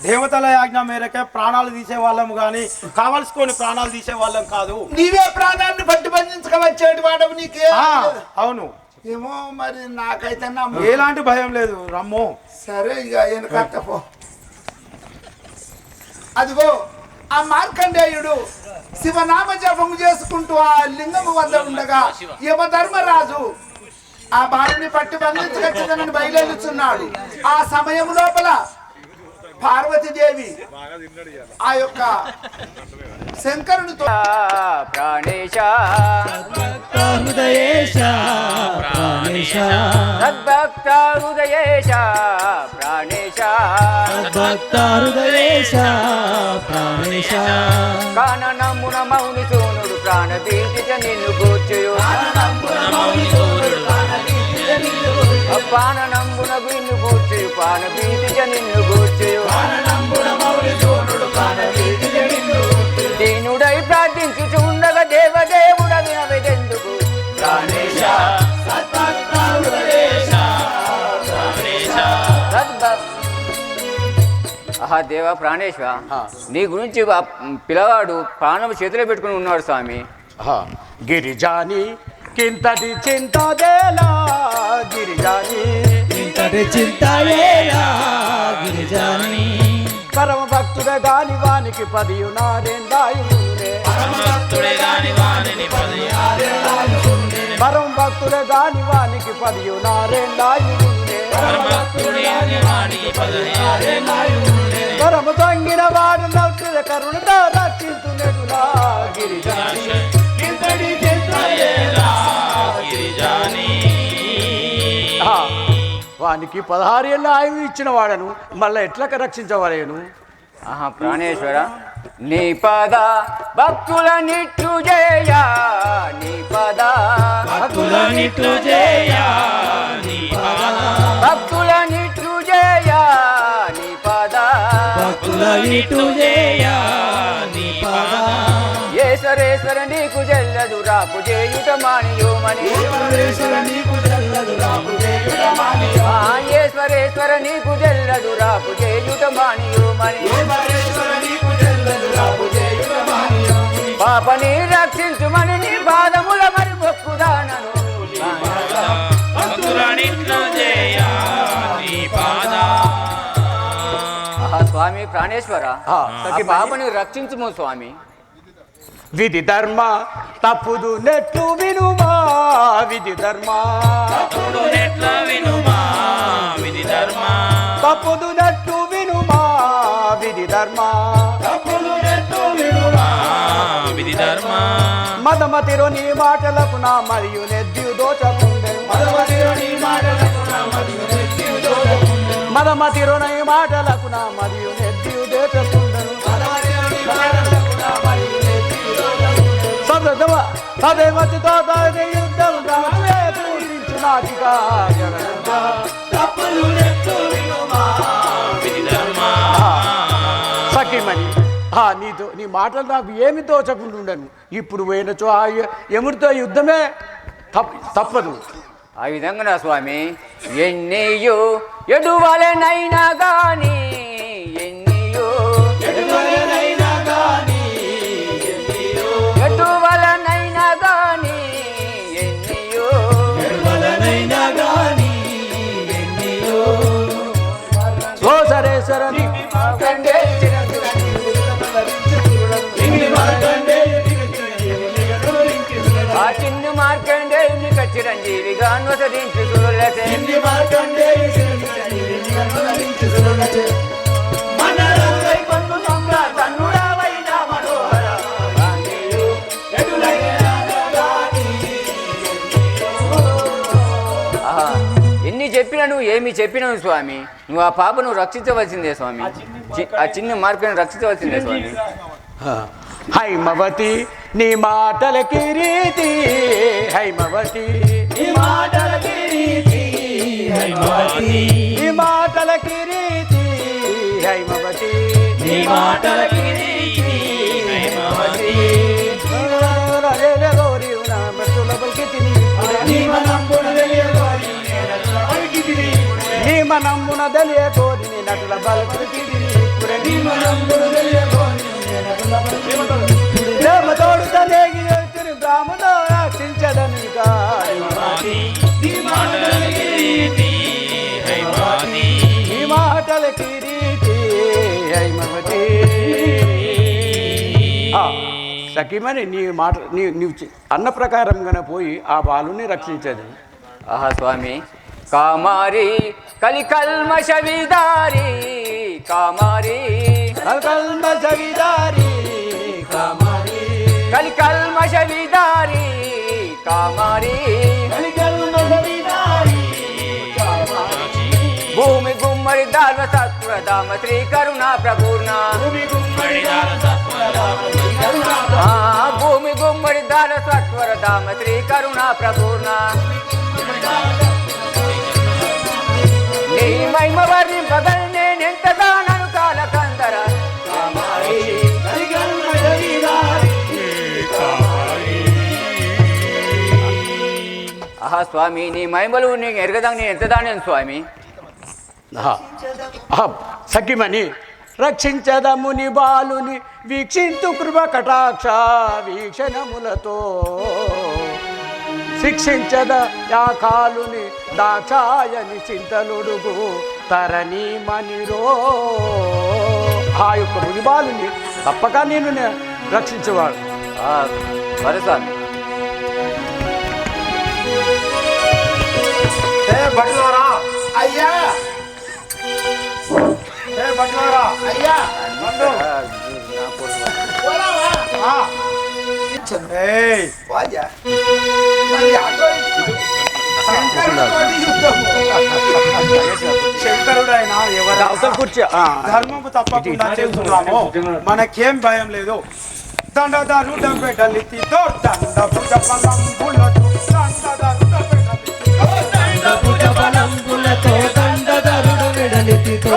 దేవతల ఆజ్ఞ మేరకే ప్రాణాలు తీసే వాళ్ళం కానీ కావలసుకొని ప్రాణాలు తీసే వాళ్ళం కాదు. నీవే ప్రాణాన్ని పట్టి బంధించక వాడవు నీకే. అవును ఏమో మరి నాకైతే ఎలాంటి భయం లేదు రమ్మో. సరే ఇక వెనకట్టపో. అదిగో ఆ మార్కండేయుడు శివనామ జపము చేసుకుంటూ ఆ లింగము వద్ద ఉండగా యమధర్మరాజు ఆ బాలుని పట్టి బంధించగచ్చదని బయలుదేరుచున్నాడు. ఆ సమయం లోపల పార్వతీదేవి ఆ యొక్క శంకరునితో ప్రాణేశ హృదయేశ ప్రాణేశ సద్భక్త హృదయేశ ప్రాణేశ భక్త హృదయేశ ప్రాణేశ కాననమున మౌని సూనుడు ప్రాణభీతిత నిన్ను కూర్చుయు పాననంబున విన్ను కూర్చుయు పానభీతిత నిన్ను కూర్చుయు దీనుడై ప్రార్థించుచుండగా దేవదేవుడ వినవెదెందుకు ప్రాణేశ ఆహా దేవ ప్రాణేశ్వర, నీ గురించి పిల్లవాడు ప్రాణం చేతిలో పెట్టుకుని ఉన్నాడు స్వామి. గిరిజాని కింతటి చింతదేలా గిరిజాని ఇంతటి చింతయేలా గిరిజాని పరమ భక్తుడే గాని వానికి 14 పరమ భక్తుడే గాని వానికి 16 పరమ తొంగిన వాడు నవ్వుల కరుణతో రక్షించునేటులా గిరిజాని వానికి 16 ఏళ్ళ ఆయువు ఇచ్చిన వాడను మళ్ళీ ఎట్లా రక్షించవలేను. ఆహా ప్రాణేశ్వర, నీ పద భక్తుల నిట్లు జయ నీ పద భక్తుల నిట్లు జయ నీ పద భక్తుల నిట్లు జయ నీ పద భక్తుల నిట్లు జయ నీ పద ఏసరేశ్వర నీకు జల్లదు రాపు చేయుట మానియోమని ఈశ్వరేశ్వర నీకు జల్లదు రాపు చేయుట మానియోమని పాపని రక్షించుమని నీ పాదముల మరి మొక్కుదానను స్వామి ప్రాణేశ్వర, ఈ పాపని రక్షించుము స్వామి. విధి ధర్మ తప్పుదు నెట్లు వినుమా విధి ధర్మ తప్పుదు నెట్లు వినుమా విధి ధర్మ మదమతిరో నీ మాటలకు నా మరియు నెద్దు దోచకుండే మదమతిరో నీ మాటలకు నా మరియు నెద్దు దోచకుండెను సదేమతితో యుద్ధం పూజించు నాటిగా సఖిమణి నీతో నీ మాటలు నాకు ఏమి తోచకుంటుండను. ఇప్పుడు పోయినచో ఆ ఎముడితో యుద్ధమే తప్పదు. ఆ విధంగా నా స్వామి, ఎన్నియో ఎడువలెనైనా గాని ఎన్నియో ఎటువలనైనా గాని ఎన్నియో ఓ సరేశ్వర ఆ చిన్ను మార్కండేయుని చిరంజీవిగా అనుసరించు ఎన్ని చెప్పినా నువ్వు ఏమి చెప్పినావు స్వామి, నువ్వు ఆ పాపను రక్షించవలసిందే స్వామి. ఆ చిన్న మార్పును రక్షించవలసిందే స్వామి. హైమవతి నీ మాటల కిరీతి హైమవతి నీ మాటల కిరీతి హైమవతి నీ మనంబున దలియ కోరి నటుల బల్కి హైమవతి. సఖీమణి నీ మాట నీవు అన్న ప్రకారంగానే పోయి ఆ బాలుని రక్షించదు. ఆహా స్వామి, కామారి కలికల్మష విదారి కామారి కల్కల్మష విదారి కామారి కలికల్మష విదారి కామారి కలికల్మష విదారి కామారి. భూమి గుమ్మడి దాల్వ సత్వధామ శ్రీ కరుణా ప్రపూర్ణ భూమి గుమ్మడి దాన సత్వధామ శ్రీ కరుణా భూమి గుమ్మడి దాల సత్వరధామ శ్రీ కరుణా ప్రపూర్ణ నీ మహిమ వర్ణింపగల్ నేనెంతగానను కాల కందర కామారి కలికల్మష విదారి కామారి. ఆహా స్వామి, నీ మహిమలు నీకు ఎరగదా నేను ఎంతదానేను స్వామి. సఖిమణి రక్షించదముని బాలుని వీక్షింతు కృప కటాక్ష వీక్షణములతో శిక్షించద యా కాలుని దాక్షాయని చింతలుడుగు తరణి మనిరో. ఆ యొక్క ముని బాలుని తప్పక నేను రక్షించేవాడు. సరే స్వామి. అయ్యా అయ్యా పోరావా? వాజా. మరి అటో ఇటో. శంకరుడితోటి యుద్ధము. శంకరుడైనా ఎవరు అవతల కూర్చో. ధర్మము తప్పకుండా చేస్తున్నాము, మనకేం భయం లేదు. దండదారుడ పెట్టలితి దండ భుజ బలంబులతో భుజ బలంబులతో దండధరుడు వెడలితితో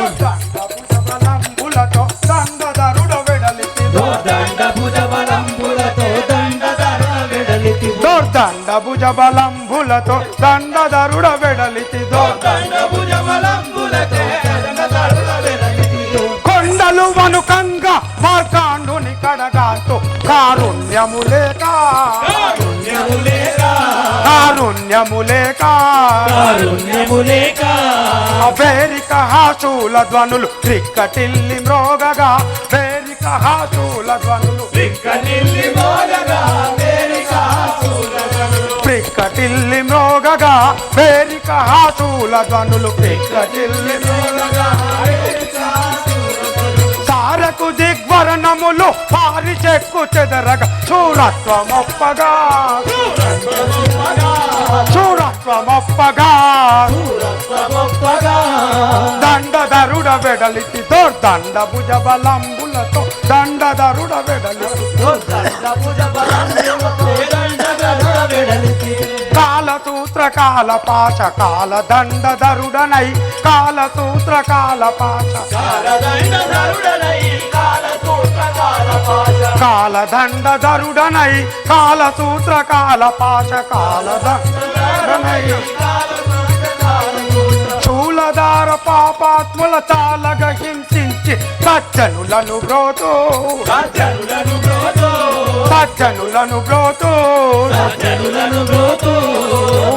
బలంబులతో దండదారుడ వెడలితి దండ భుజ బలంబులతో దండధరుడు వెడలితితో దండ భుజ బలంబులతో దండదారుడ వెడలితి దండ భుజ బలంబులతో దండధరుడు వెడలితితో కొండలు వనుకంగా మార్కాండుని కడగాంతో కారుణ్యములేక కారుణ్యములేక వేరిక హాశూల ధ్వనులు క్రిక్కటిల్లి మ్రోగగా వేరిక హాశూల ధ్వనులు క్రిక్కటిల్లి మ్రోగగా వేరిక హాశూల ధ్వనులు క్రిక్కటిల్లి మ్రోగగా వేరిక హాశూల ధ్వనులు క్రిక్కటిల్లి మ్రోగగా సారకు దిగ్వరణములు పారి చెక్కు చెదరగా చూరత్వమొప్పగా దండధరుడ వెడలితి దండ భుజ బలంబులతో దండధరుడ వెడలితి కాలసూత్ర కాల పాశ కాల దండధరుడనై కాలసూత్ర కాల పాశ కాల దండధరుడనై కాలసూత్ర కాల పాశ కాల దండధరుడనై చూలదార పాపాత్ముల చాలగ హింసించి సజ్జనులను బ్రోతు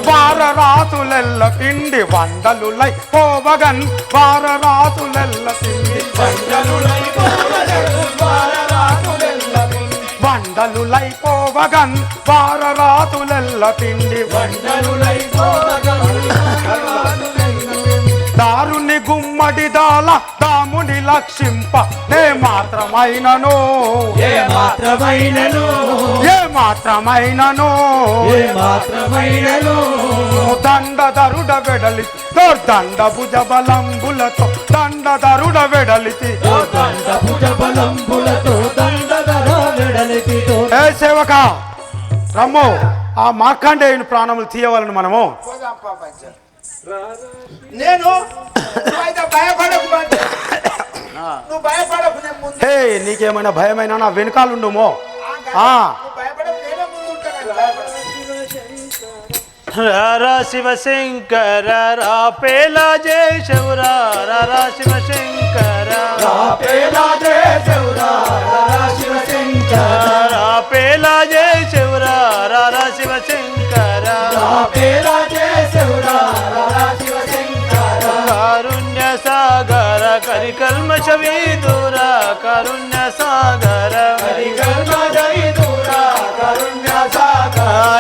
వారరాతులెల్ల పిండి వందలులై పోవగన్ వారరాతులెల్ల పిండి వందలులై పోవగన్ వారరాతులెల్ల పిండి దారుని గుమ్మడి దాల దాముని లక్షింప నే మాత్రమైనను దండధరుడ వెడలితి దండ భుజ బలంబులతో దండధరుడ వెడలితి ఏ సేవక రమ్మో ఆ మార్కండేయుని ప్రాణములు తీయవలను మనము. పోదాం పాపంచ. నేను నువ్వైతే భయపడకు మంచి. నువ్వు భయపడకు, నేను ముందు. హే నీకేమైనా భయమైనా నా వెనకాలండుమో. నువ్వు భయపడకు, నేనే ముందు ఉంటాను. భయపడకు. రారా శివశంకర రాపేలా జయశౌరా రారా శివశంకర రాపేలా జయశౌరా రారా శివశంకర కారుణ్య సాగర కరి హరి కల్మష విదూర కారుణ్య సాగర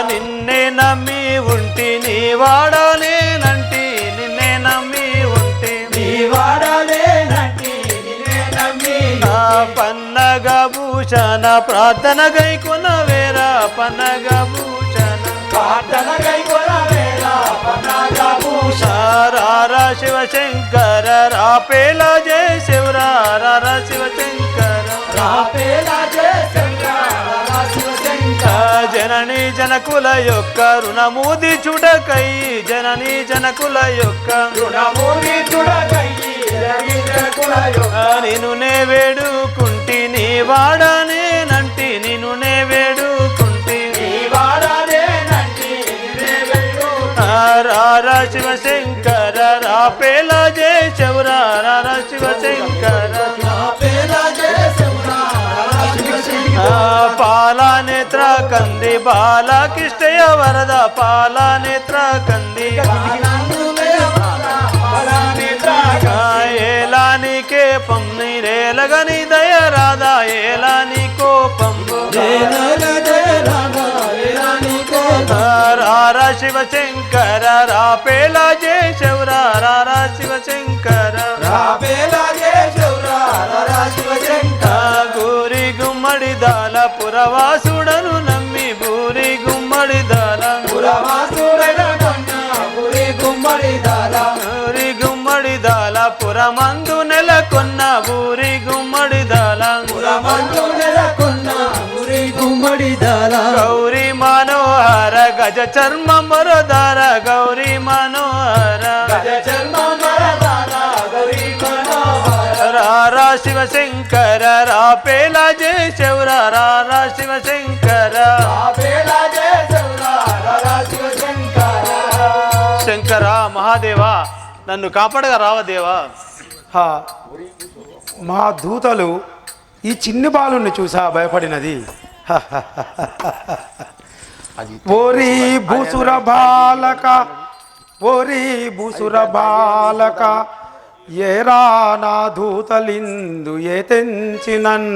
నిన్నే నమ్మి ఉంటి నీ వాడలేనంటి నిన్నే నమ్మి ఉంటి పన్నగ భూషణ ప్రార్థన గైకొన వేరా పన్నగ భూషణ రారా శివశంకర రాపేలా జయ శివరా రారా శివశంకర జనని జనకుల యొక్క రుణమూది చుడకై జనని జనకుల యొక్క నిన్ను నే వేడుకుంటి నీ వాడనేనంటి నిన్ను నే వేడుకుంటి రారా శివశంకర రాపేలా జయ శివరా రారా శివశంకర పాలనేత్ర కంది బాలకృష్ణయ వరద పాలనేత్ర కంది ఏలానికే పమ్ని రేలగని దయ రాధా ఏలాని కోపం రారా శివశంకర రాపేలా జయ శివరా రారా శివశంకర గూరి గుమ్మడి దాల పురవాసుడను నమ్మి బూరి గుమ్మడి దాల గూరి గుమ్మడి దాల పురమందు నెలకొన్న బూరి గుమ్మడి దాల గౌరీ మనోహర గజ చర్మ మరదార గౌరీ మనోహర రారా శివశంకర రాపేలా జయ శివరా రారా శివశంకర శంకర మహాదేవా నన్ను కాపాడగా రావదేవా హా, మా దూతలు ఈ చిన్ని బాలుని చూసా భయపడినది. ఓరి భూసుర బాలక ఓరి భూసుర బాలక ఏరా నా దూతలిందు ఏ తెంచినన్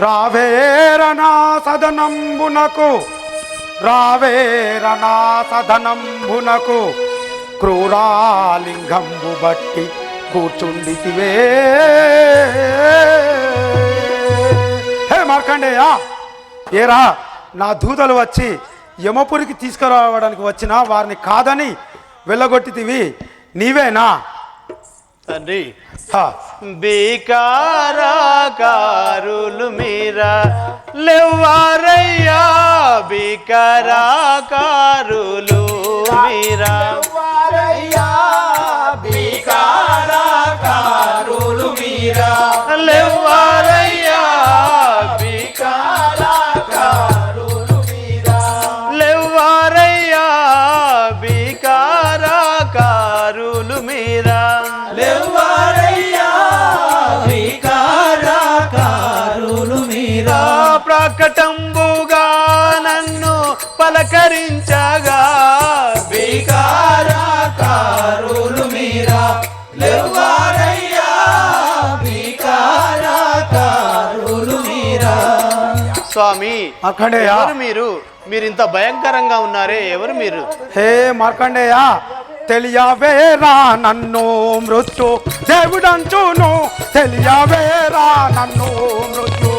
రావేరనా సదనంబునకు రావేరనా సదనంబునకు క్రూరాలింగంబు బట్టి కూర్చుండితివే. హే మార్కండేయ, ఏరా నా దూతలు వచ్చి యమపురికి తీసుకురావడానికి వచ్చిన వారిని కాదని వెళ్ళగొట్టితివి నీవేనా? తండ్రి బీకారాకారులు మీరా లేవారయ్యా బీకారాకారులు మీరా లేవారయ్యా లేవారయ్యా బీకారాకారులు మీరా ప్రకటంబుగా నన్ను పలకరించగా బీకారాకారులు మీరా లేవారయ్యా బీకారాకారులు మీరా. స్వామి మార్కండేయ, ఎవరు మీరు? మీరు ఇంత భయంకరంగా ఉన్నారే, ఎవరు మీరు? హే మార్కండేయ, తెలియవేరా నన్ను మృత్యు దేవుడంచును, తెలియవేరా నన్ను మృత్యు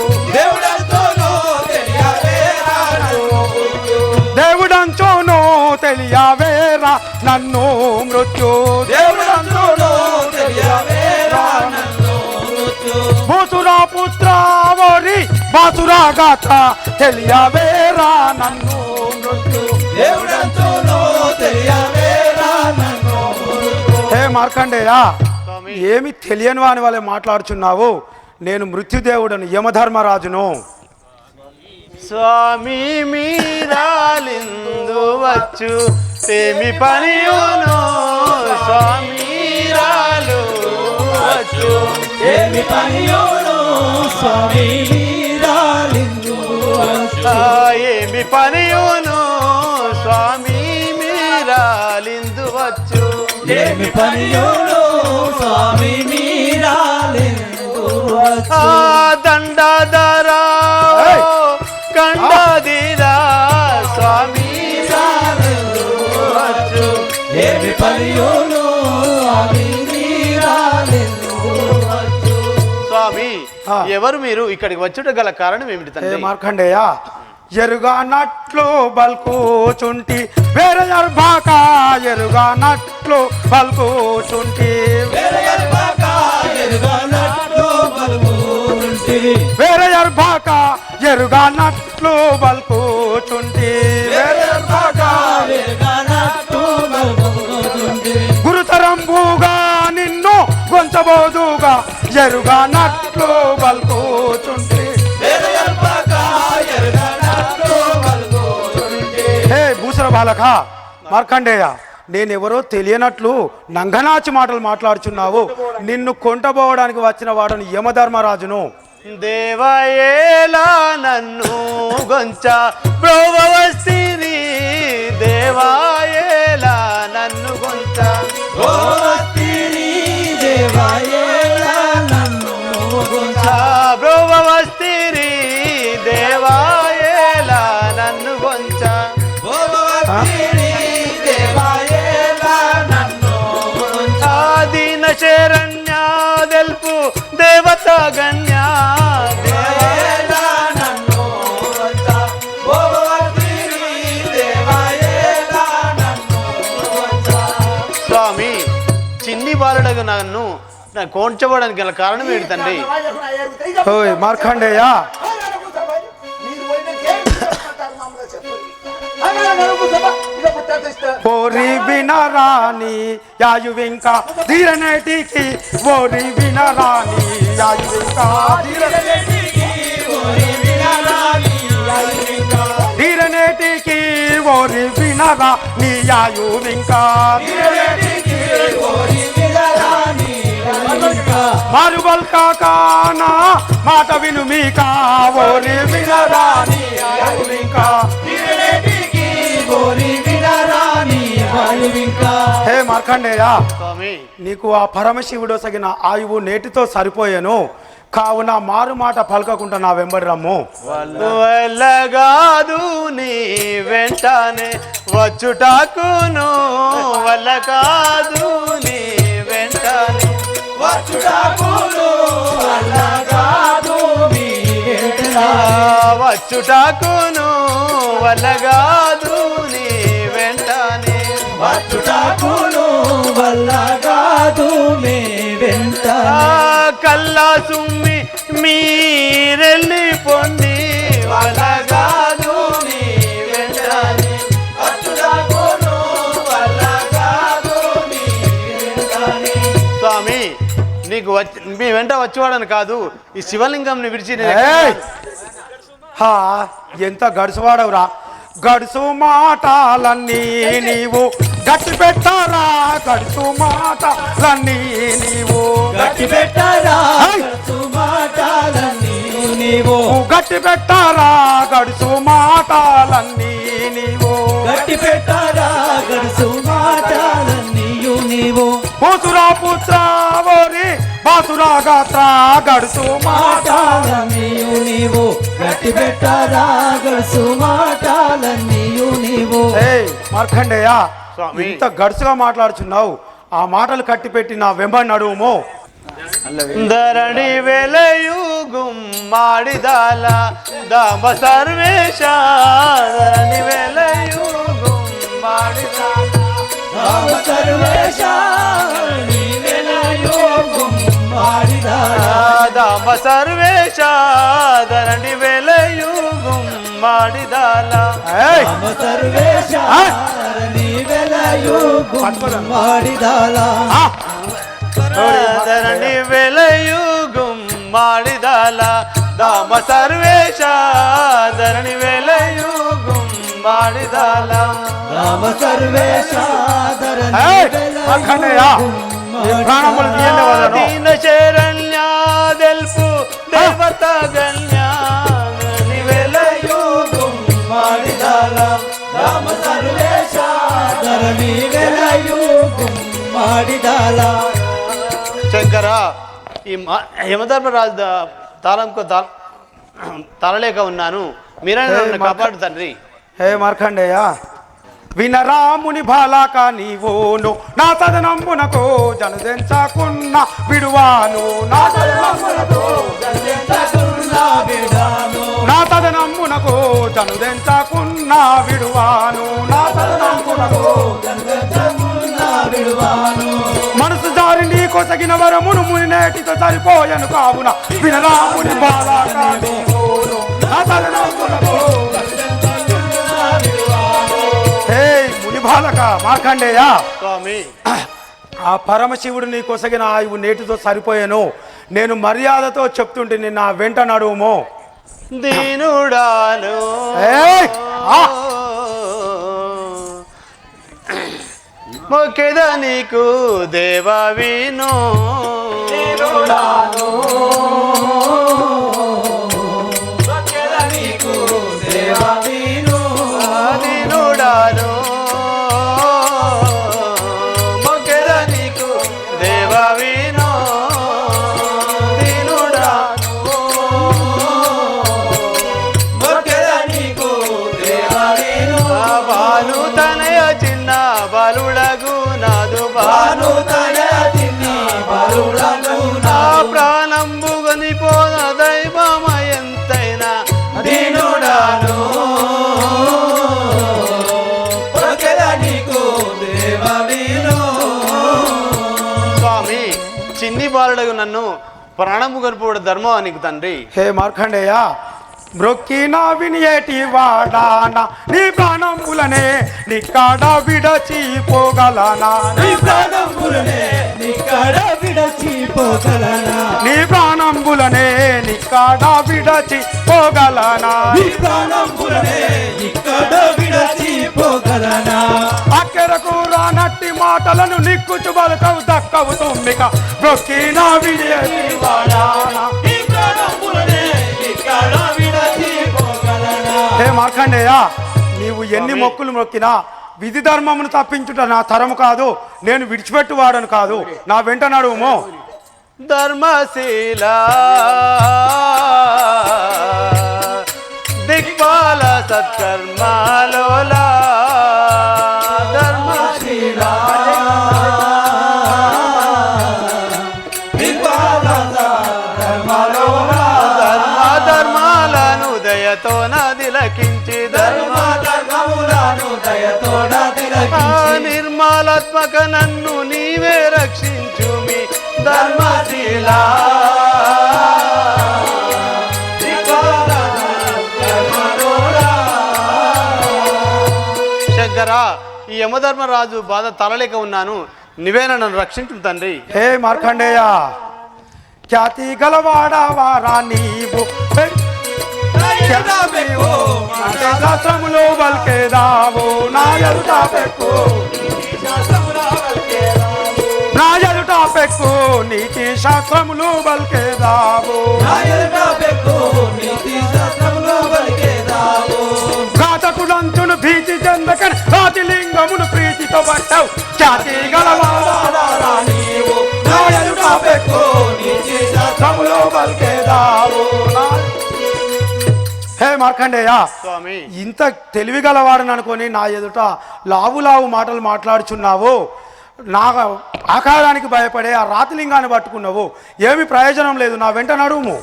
దేవుడంచును, తెలియవేరా నన్ను మృత్యు భూసురా పుత్ర ఓరి బాసురా గాత తెలియవేరా నన్ను మృత్యు హే మార్కండేయ, ఏమి తెలియని వాని వాళ్ళే మాట్లాడుచున్నావు? నేను మృత్యుదేవుడను, యమధర్మరాజును. స్వామి మీరాలిందు వచ్చు ఏమి పనియును స్వామి రాలు వచ్చు ఏమి పనియోను స్వామి మీరాలిందు ఏమి పనియును స్వామి మీరాలిందు వచ్చు ఏమి పనియోను స్వామి మీరాలెందు ఆ దండధరా కండదిరా స్వామి వచ్చు ఏమి పనియోను స్వామి మీరాలెందు వచ్చు. స్వామి ఎవరు మీరు ఇక్కడికి వచ్చుట గల కారణం ఏమిటి ఏ తండ్రి? మార్కండేయ ఎరుగానట్లు బల్కూచుంటి వేరే అర్భాక ఎరుగానట్లు బల్కూచుంటి వేరే అర్భాక ఎరుగానట్లు బల్కూచుంటివి వేరే అర్భాక ఎరుగానట్లు బల్కూచుంటి వేరే అర్భాక ఎరుగానట్లు బల్కూచుంటివి గురుతరంబుగా నిన్ను గొంచబోదుగా ఎరుగానట్లు బల్కూచుంటి వేరే అర్భాక ఎరుగానట్లు బల్కూచుంటివి. హే భూసర బాలక మార్కండేయ నేనెవరో తెలియనట్లు నంగనాచి మాటలు మాట్లాడుచున్నావు. నిన్ను కొంటబోవడానికి వచ్చిన వాడని యమధర్మరాజును. దేవయేలా నన్ను గొంచ బ్రోవస్తిని దేవాయేలా నన్ను గొంచ గోవస్తిని దేవాయేలా నన్ను గొంచ బ్రోవస్తిని దేవాయేలా నన్ను గొంచ గోవస్తిని దేవాయేలా నన్ను గొంచ దీన శరణ్య దెల్పు దేవత గణ్య దేవాయేలా నన్ను గొంచ గోవస్తిని దేవాయేలా నన్ను గొంచ. స్వామి చిన్ని బాలుడగు నన్ను నా కోంచబడానికి గల కారణం ఏంటి తండ్రి? ఓయ్ మార్కండేయ ఓరి వినరాని యాయువింక ధీరనేటికి ఓరి వినరాని యాయువింక ధీరనేటికి ఓరి వినరా నీ యాయువింక మారుబల్ కాకానా మాట విను మీక ఓరి వినరాని యాయువింక హే మార్కండేయ స్వామి నీకు ఆ పరమశివుడు సగిన ఆయువు నేటితో సరిపోయాను కావున మారు మాట పలకకుండా నా వెంబడి రమ్ము. వల్లగాదు నీ వెంటనే వచ్చుటాకును వల్ల కాదు నీ వెంటనే వచ్చుటాకును వల్లగాదు నీ వెంటనే కల్లా సుమ్మి మీరెళ్ళి పొంది వల్లగాదు నీ వెంటనే స్వామి నీకు మీ వెంట వచ్చేవాడని కాదు ఈ శివలింగంని విడిచి నేను ఏయ్! హా ఎంత గడుసువాడవురా గడుసు మాటలన్నీ నీవు గట్టి పెట్టారా గడుసు మాటలన్నీ నీవు గట్టి పెట్టారా ఏయ్! మాటలన్నీ నీవు గట్టి పెట్టారా గడుసు మాటలన్నీ నీవు గట్టి పెట్టారా గడుసు మాటలన్నీయు నీవు పూసురా పుత్రా ఓరి బాసురా గాత్రా గడుసు మాటలన్నీయు నీవు గట్టి పెట్టారా గడుసు మాటలన్నీయు నీవు. మార్కండేయ స్వామి. ఇంత గడుసుగా మాట్లాడుచున్నావు ఆ మాటలు కట్టిపెట్టి నా వెంబడి నడువుమో. ಧರಣಿ ವೆಲೆಯು ಗುಮ್ಮಾಡಿದಾಲ ದಾಮ ಸರ್ವೇಶ ಧರಣಿ ವೆಲೆಯು ಗುಮ್ಮಾಡಿದಾಲ రామ సర్వేశ నీవెలయో గుమ్మాడిదాల ದಾಮ ಸರ್ವೇಶ ಧರಣಿ ವೆಲೆಯು ಗುಮ್ಮಾಡಿದಾಲ ఏయ్! రామ సర్వేశ నీవెలయో గుమ్మాడిదాల ఆ! ಧರಣಿ ವೆಲೆಯು ಗುಮ್ಮಾಡಿದಾಲ ದಾಮ ಸರ್ವೇಶ ಧರಣಿ ವೆಲೆಯು ಗುಮ್ಮಾಡಿದಾಲ రామ సర్వేశ ఏయ్! మార్కండేయ ఈ ప్రాణములు తీయండి వదలను. దీన శరణ్య దెల్పు దేవత గణ్య నివెలయు గుమ్మాడిదాల రామ సర్వేశ ధరణి వెలయు గుమ్మాడిదాల శంకర ఈ యమధర్మరాజు తాళలేక ఉన్నాను, మీరైనా నన్ను కాపాడు తండ్రి. హే మార్కండేయ, వినరాముని బాలక నీవును నా సదనమ్మునకు జనుదెంచకున్న విడువాను, నా సదనమ్మునకు జనుదెంచకున్న విడువాను, నా సదనమ్మునకు జనుదెంచకున్న విడువాను, నా సదనమ్మునకు జనుదెంచకున్న విడువాను. మనసు జారి నీ కొసగిన వరమును ముని నేటితో సరిపోయను కావున వినరాముని బాలక నీవును నా సదనమ్మునకు. హే ముని బాలక మార్కండేయ స్వామి, ఆ పరమశివుడు నీ కొసగిన ఆయువు నేటితో సరిపోయాను. నేను మర్యాదతో చెప్తుంటే నిన్న వెంట నడువుమో. దీనుడాను మొక్కెద నీకు దేవా విను, దీనుడాను మొక్కెద నీకు దేవా విను, దీనుడాను మొక్కెద నీకు దేవా విను, దీనుడాను మొక్కెద నీకు దేవా విను. బాలు తనయ చిన్న బాలుడగు నాదు బాను తనయ చిన్న బాలుడగు నా ప్రాణంబు గొనిపోన దైవమ ఎంతైనా దీనుడాను మొక్కెద నీకు దేవా విను. స్వామి, చిన్ని బాలుడగు నన్ను ప్రాణంబు గొనిపోవడ ధర్మం నీకు తండ్రి. హే మార్కండేయ, మ్రొక్కిన వినియేటి వాడానా నీ ప్రాణములనే నిక్కడ విడచిపోగలనా, నీ ప్రాణములనే నిక్కడ విడచిపోగలనా, నీ ప్రాణంబులనే నిక్కడ విడచిపోగలనా, నీ ప్రాణములనే నిక్కడ విడచిపోగలనా. అక్కరకు రానట్టి మాటలను నిక్కుచు బలకవు దక్కవు తుమ్మిక మ్రొక్కిన వినియేటి వాడానా. నీ ప్రాణములనే నిక్కడ విడచిపోగలనా. హే మార్కండేయ, నీవు ఎన్ని మొక్కులు మొక్కినా విధి ధర్మమును తప్పించుట నా తరము కాదు, నేను విడిచిపెట్టువాడను కాదు, నా వెంట నడువుమో. ధర్మశీల దిక్పాల సత్కర్మాలోలా ధర్మశీల ధర్మాలను దయతో నదిలకించి ధర్మములను దయతోడ తిలకించి నిర్మలాత్మక నన్ను నీవే రక్షించుమి ధర్మశీల. శంకర, ఈ యమధర్మరాజు బాధ తలలేక ఉన్నాను, నువ్వేనా నన్ను రక్షించు తండ్రి. హే మార్కండేయ, ఖ్యాతి గలవాడవారా నీవు శాస్త్రములో బల్కేదావు నా ఎదుట పెక్కు, నా ఎదుట పెక్కు నీతి శాస్త్రములు బల్కేదావు, ఘాతకుడంచును భీతి చెందకని రాతిలింగమును ప్రీతితో పట్టావు, ఖ్యాతి గలవాడవారా నీవు నా ఎదుట పెక్కు నీతి శాస్త్రములు బల్కేదావు. హే మార్కండేయ, స్వామి, ఇంత తెలివి గలవాడని అనుకొని నా ఎదుట లావు లావు మాటలు మాట్లాడుచున్నావు, నా ఆకారానికి భయపడే ఆ రాతిలింగాన్ని పట్టుకున్నావు, ఏమి ప్రయోజనం లేదు, నా వెంట నడుము.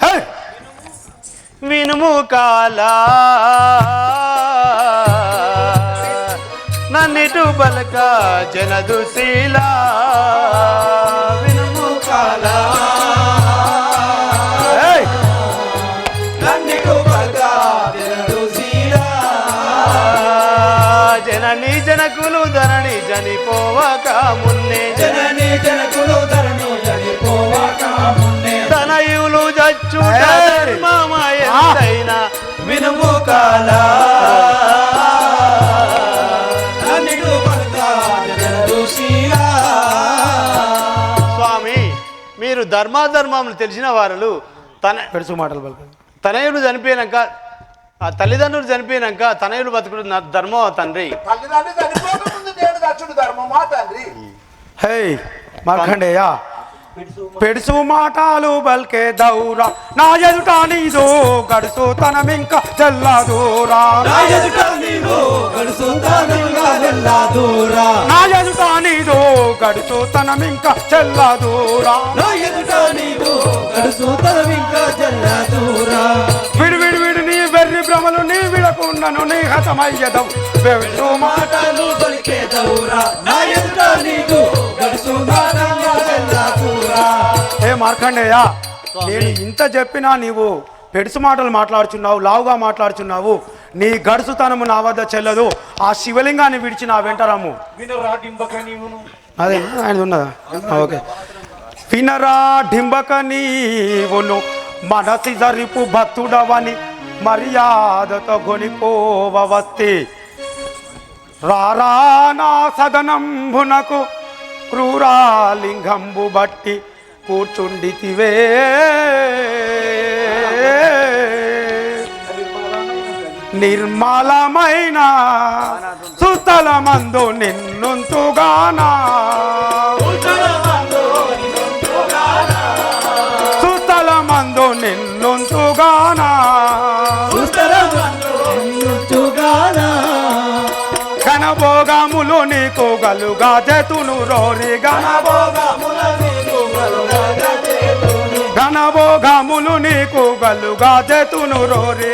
హే వినుము కాలా నన్నిటు బలక జనదుశీల, వినుము కాలా జనని జనకులు ధరణి జనిపోవక మున్నే, జనని జనకులు ధరణి జనిపోవక మున్నే, తనయులు జచ్చుట ధర్మమయంతైనా వినుము కాలా స్వామి, మీరు ధర్మాధర్మములు తెలిసిన వారు పెడుచు మాటలు పలకండి. తనయులు చనిపోయినాక, ఆ తల్లిదండ్రులు చనిపోయినాక తనయులు బతుకుడు నా ధర్మం తండ్రి. తల్లిదండ్రులు చనిపోక ముందు నేను దచ్చుడు ధర్మమా తండ్రి. హే మార్కండేయ, పెడుసు మాటలు బల్కే దౌరా నా ఎదుట నీదో గడుసు తనమింక చెల్లదూరా నా ఎదుట నీవు గడుసుతానంగా వెళ్ళాదూరా నా ఎదుట నీదో గడుసు తనమింక చెల్లదూరా నా ఎదుట నీవు గడుసుతానంగా చెల్లదూరా విడి విడి విడి నీ వెర్రి భ్రమలు నీ విడకుండను నీ హతమయ్యదం పెడుసు మాటలు పలికే దౌరా నా ఎదుట నీవు గడుసుతానంగా వెళ్ళాదూరా ఏ మార్కండేయ నేను ఇంత చెప్పినా నీవు పెడుసు మాటలు మాట్లాడుచున్నావు లావుగా మాట్లాడుచున్నావు నీ గడుసుతనము నా వద్ద చెల్లదు ఆ శివలింగాన్ని విడిచి నా వెంటరాము అదే ఆయన ఉన్నదా ఓకే వినరా డింబక నీవును మనసి జరిపు భక్తుడవని మర్యాదతో కొనిపోవస్తి రారా నా సదనంబునకు క్రూరాలింగంబు బట్టి కూర్చుండితివే నిర్మలమైన సుతలమందు నిన్నుంతుగానా సుతలమందు నిన్నుంతుగానా గణభోగములు నీకు గలుగా జతును రోరి గణభోగములు నీకు గలుగా జతును రోరి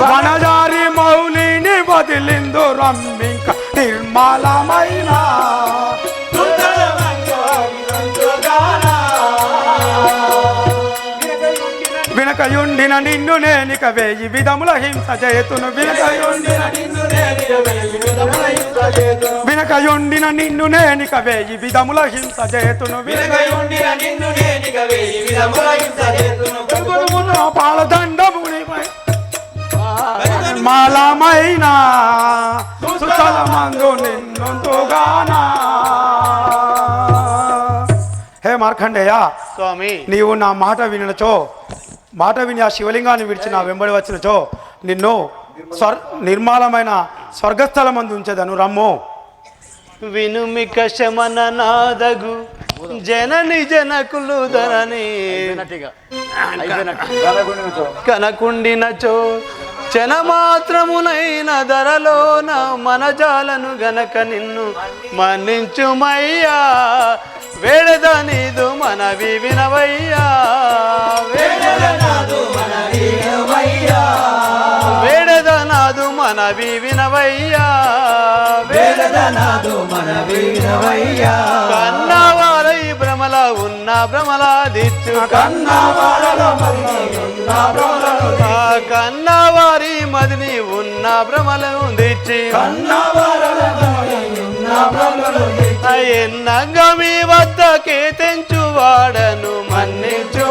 వనజారి మౌలిని వదిలిందు రమ్మింక నిర్మలమైన వినకయుండిన నిన్ను నేనిక వేయి విధముల హింస చేతును వినకయుండిన నిన్ను నేనిక వేయి విధముల హింస చేతును పాలదండమునిపై మాలమైన సుతలమందు నిన్నుగానా హే మార్కండేయ స్వామి నీవు నా మాట వినచో మాట విని ఆ శివలింగాన్ని విడిచి నా వెంబడి వచ్చినచో నిన్ను నిర్మలమైన స్వర్గస్థలమందు ఉంచేదను రమ్ము వినుమిక శమన నాదగు జనని జనకులు ధరని కనకుండినచో చనమాత్రమునైన ధరలోన మనజాలను గనక నిన్ను మన్నించుమయ్యా వేడద నీదు మనవి వినవయ్యా వేడద నాదు మనవి వినవయ్యా కన్నవారై భ్రమల ఉన్న భ్రమల దిచ్చు కన్నవారి మదిని ఉన్న భ్రమలను దిచ్చి ఎన్నంగా మీ వద్దకే తెంచువాడను మన్నించు